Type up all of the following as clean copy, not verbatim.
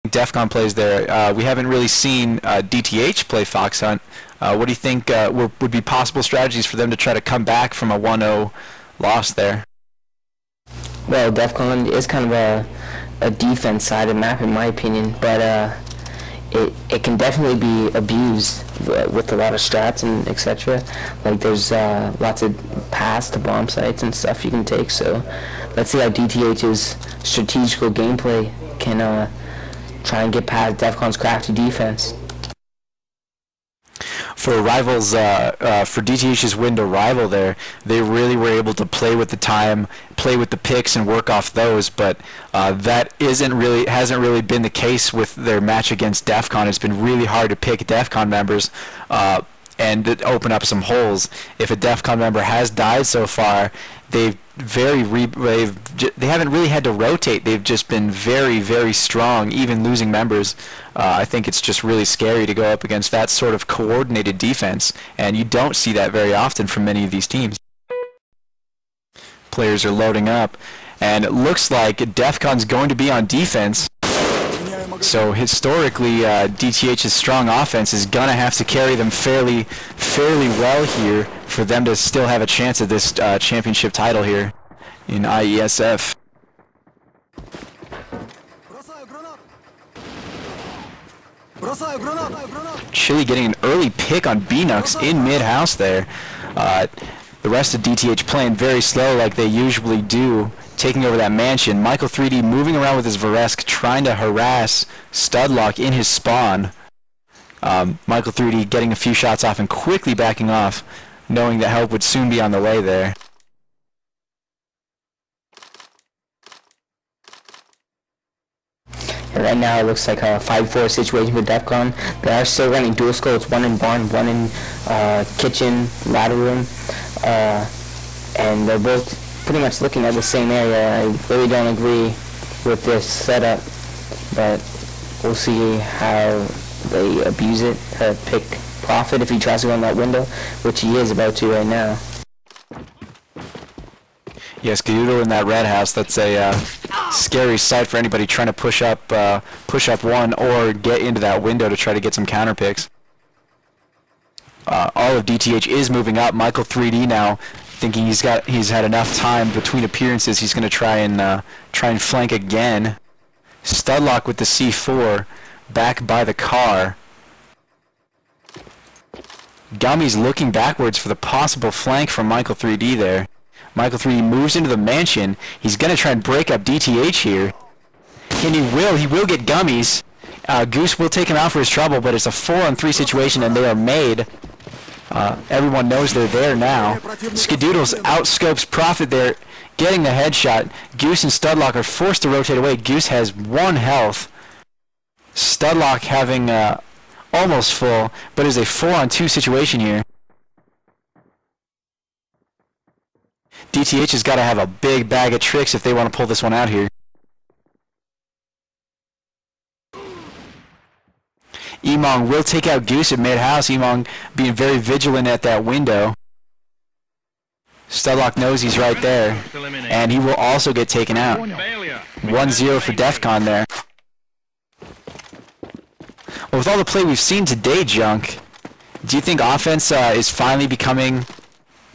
DefKoN plays there. We haven't really seen DTH play Fox Hunt. What do you think would be possible strategies for them to try to come back from a 1-0 loss there? Well, DefKoN is kind of a defense-sided map in my opinion, but it can definitely be abused with a lot of strats and etc. Like there's lots of paths to bomb sites and stuff you can take. So let's see how DTH's strategical gameplay can try and get past DefKon's crafty defense. For rivals, for DTH's win to rival there, they really were able to play with the time, play with the picks, and work off those. But that hasn't really been the case with their match against DefKon. It's been really hard to pick DefKon members and to open up some holes. If a DefKon member has died so far, they haven't really had to rotate. They've just been very, very strong, even losing members. I think it's just really scary to go up against that sort of coordinated defense, and you don't see that very often from many of these teams. Players are loading up, and it looks like DefKon's going to be on defense. So historically, DTH's strong offense is going to have to carry them fairly well here for them to still have a chance at this championship title here in IeSF. Chile getting an early pick on BNuKs in mid-house there. The rest of DTH playing very slow like they usually do, taking over that mansion. Michael 3D moving around with his Varesk, trying to harass Studlock in his spawn. Michael 3D getting a few shots off and quickly backing off, knowing that help would soon be on the way there. Right now it looks like a 5-4 situation with DefKoN. They are still running dual scopes, one in barn, one in kitchen, ladder room, and they're both pretty much looking at the same area. I really don't agree with this setup, but we'll see how they abuse it, pick Profit if he tries to go in that window, which he is about to right now. Yes, Skadoodle in that red house. That's a scary sight for anybody trying to push up one or get into that window to try to get some counter picks. All of DTH is moving up. Michael 3D now, thinking he's had enough time between appearances. He's going to try and flank again. Studlock with the C4, back by the car. Gummys looking backwards for the possible flank from Michael 3D there. Michael 3D moves into the mansion. He's going to try and break up DTH here. And he will get Gummys. Goose will take him out for his trouble, but it's a 4-on-3 situation and they are made. Everyone knows they're there now. Skadoodle's outscopes Profit there, getting the headshot. Goose and Studlock are forced to rotate away. Goose has 1 health. Studlock having almost full, but is a 4-on-2 situation here. DTH has got to have a big bag of tricks if they want to pull this one out here. Emongg will take out Goose at mid-house. Emongg being very vigilant at that window. Studlock knows he's right there, and he will also get taken out. 1-0 for DefKoN there. Well, with all the play we've seen today, Junk, do you think offense is finally becoming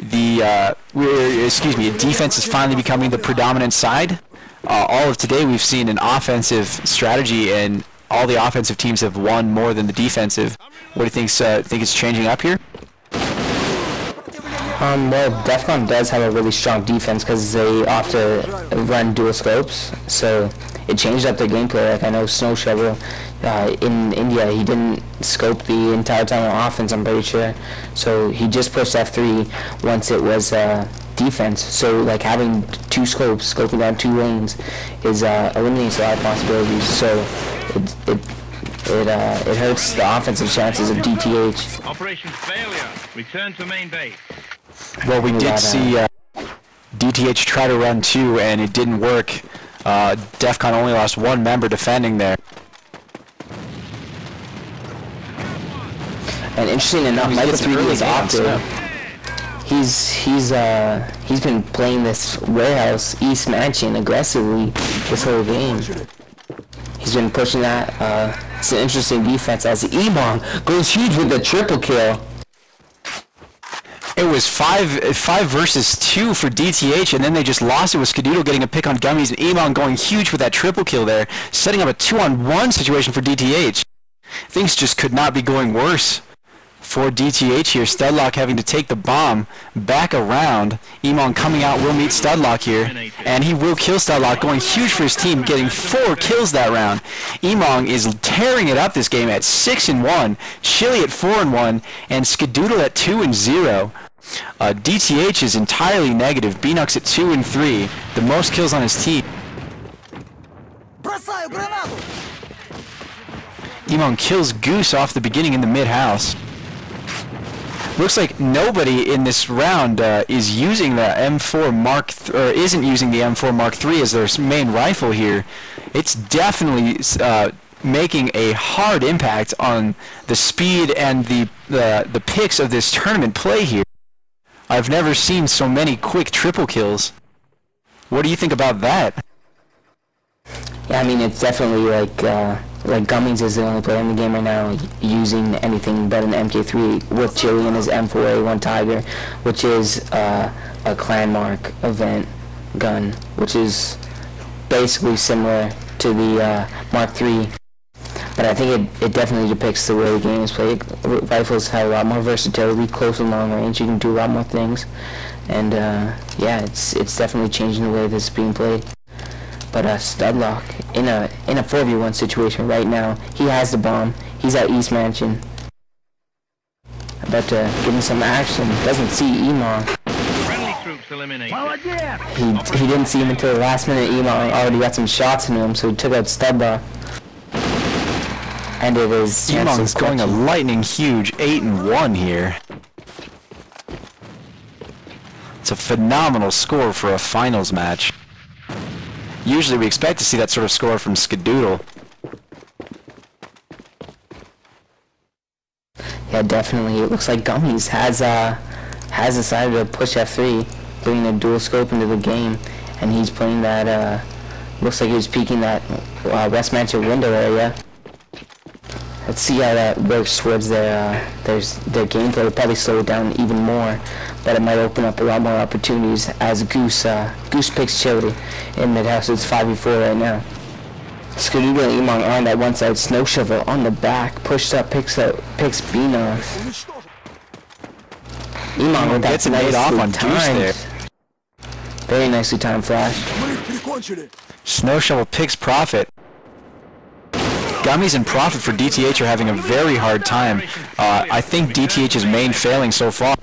defense is finally becoming the predominant side? All of today we've seen an offensive strategy, and all the offensive teams have won more than the defensive. What do you think it's changing up here? Well, DefKoN does have a really strong defense because they opt to run dual scopes, so it changed up their gameplay. Like I know SnowShovel in India, he didn't scope the entire time on offense, I'm pretty sure. So he just pushed F3 once it was defense. So like having 2 scopes, scoping down 2 lanes, is eliminates a lot of possibilities. So it hurts the offensive chances of DTH. Operation failure. Return to main base. Well, we did see DTH try to run 2, and it didn't work. DefKoN only lost 1 member defending there. And interesting enough, Michael 3D is opted. He's been playing this warehouse East Mansion aggressively this whole game. He's been pushing that. It's an interesting defense as Emongg goes huge with the triple kill. It was 5 versus 2 for DTH, and then they just lost it with Skadoodle getting a pick on Gummys, and Emongg going huge with that triple kill there, setting up a 2-on-1 situation for DTH. Things just could not be going worse for DTH here. Studlock having to take the bomb back around. Emongg coming out will meet Studlock here, and he will kill Studlock, going huge for his team, getting 4 kills that round. Emongg is tearing it up this game at 6-1, Chili at 4-1, and Skadoodle at 2-0. DTH is entirely negative. BNuKs at 2-3, the most kills on his team. Emongg kills Goose off the beginning in the mid-house. Looks like nobody in this round is using the M4 Mark isn't using the M4 Mark III as their main rifle here. It's definitely making a hard impact on the speed and the picks of this tournament play here. I've never seen so many quick triple kills. What do you think about that? Yeah, I mean, it's definitely like Gummys is the only player in the game right now using anything but an MK3 with Chili and his M4A1 Tiger, which is a clan mark event gun, which is basically similar to the Mark III. But I think it definitely depicts the way the game is played. Rifles have a lot more versatility, close and long range. You can do a lot more things, and yeah, it's definitely changing the way this is being played. But Studlock in a 4v1 situation right now. He has the bomb. He's at East Mansion. About to give him some action. Doesn't see Emongg. He didn't see him until the last minute. Emongg already got some shots into him, so he took out Studlock. And it is Emong's going a lightning huge 8-1 here. It's a phenomenal score for a finals match. Usually we expect to see that sort of score from Skadoodle. Yeah, definitely. It looks like Gummys has decided to push F3, bringing a dual scope into the game, and he's playing that. Looks like he's peeking that West Mansion window area. Let's see how that works towards their gameplay. It'll probably slow it down even more, but it might open up a lot more opportunities as Goose picks Chili in mid-house. It's 5v4 right now. Skadoodle and Emongg on that one side. SnowShovel on the back, pushed up, picks BNuKs. Emongg with that gets off on Goose there. Very nicely timed flash. SnowShovel picks Prophet. Gummys and Prophet for DTH are having a very hard time. I think DTH's main failing so far.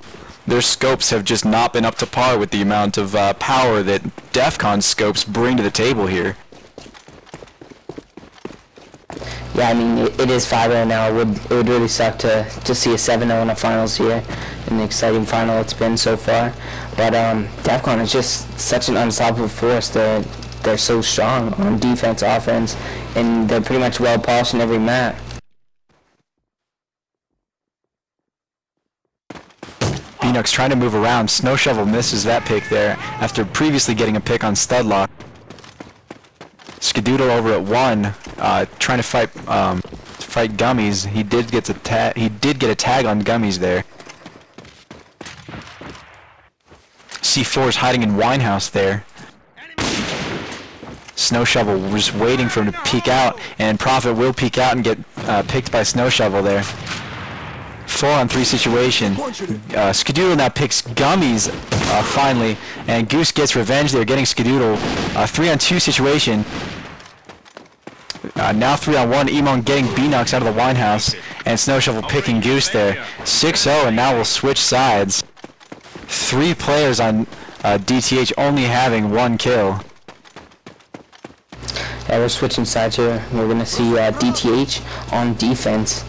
Their scopes have just not been up to par with the amount of power that DefKon scopes bring to the table here. Yeah, I mean, it is 5-0 now. It would really suck to see a 7-0 in the finals here, in the exciting final it's been so far. But DefKon is just such an unstoppable force. They're so strong on defense, offense, and they're pretty much well polished in every map. BNuKs trying to move around. SnowShovel misses that pick there after previously getting a pick on Studlock. Skadoodle over at 1, trying to fight Gummys. He did get a tag on Gummys there. C4 is hiding in Winehouse there. SnowShovel was waiting for him to peek out, and Prophet will peek out and get picked by SnowShovel there. 4-on-3 situation. Skadoodle now picks Gummys finally, and Goose gets revenge there, getting Skadoodle. 3-on-2 situation. Now 3-on-1. Emongg getting BNuKs out of the Winehouse, and SnowShovel picking Goose there. 6-0, and now we'll switch sides. 3 players on DTH only having 1 kill. Yeah, we're switching sides here. We're going to see DTH on defense.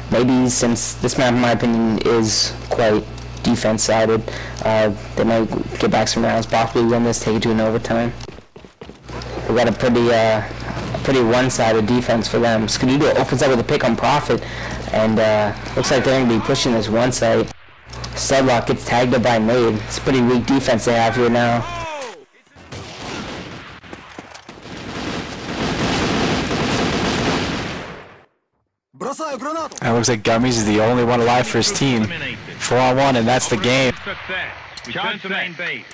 Maybe since this map, in my opinion, is quite defense-sided, they might get back some rounds, possibly win this, take it to an overtime. We got a pretty one-sided defense for them. Skadoodle opens up with a pick on Prophet, and looks like they're going to be pushing this one side. Studlock gets tagged up by Made. It's a pretty weak defense they have here now. It looks like Gummys is the only one alive for his team. 4-on-1, and that's the game. Success. Return to main base.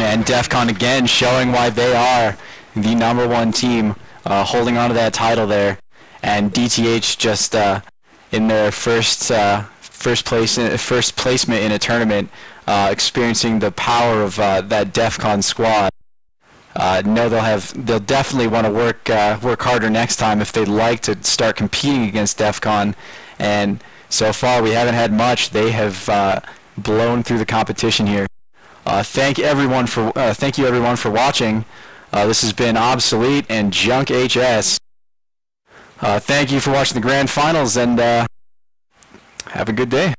And DefKoN again showing why they are the #1 team, holding on to that title there. And DTH just in their first placement in a tournament, experiencing the power of that DefKoN squad. No, they'll definitely want to work harder next time if they'd like to start competing against DefKoN. And so far we haven't had much. They have blown through the competition here. Thank you everyone for watching. This has been Obsolete and Junk HS. Thank you for watching the grand finals, and have a good day.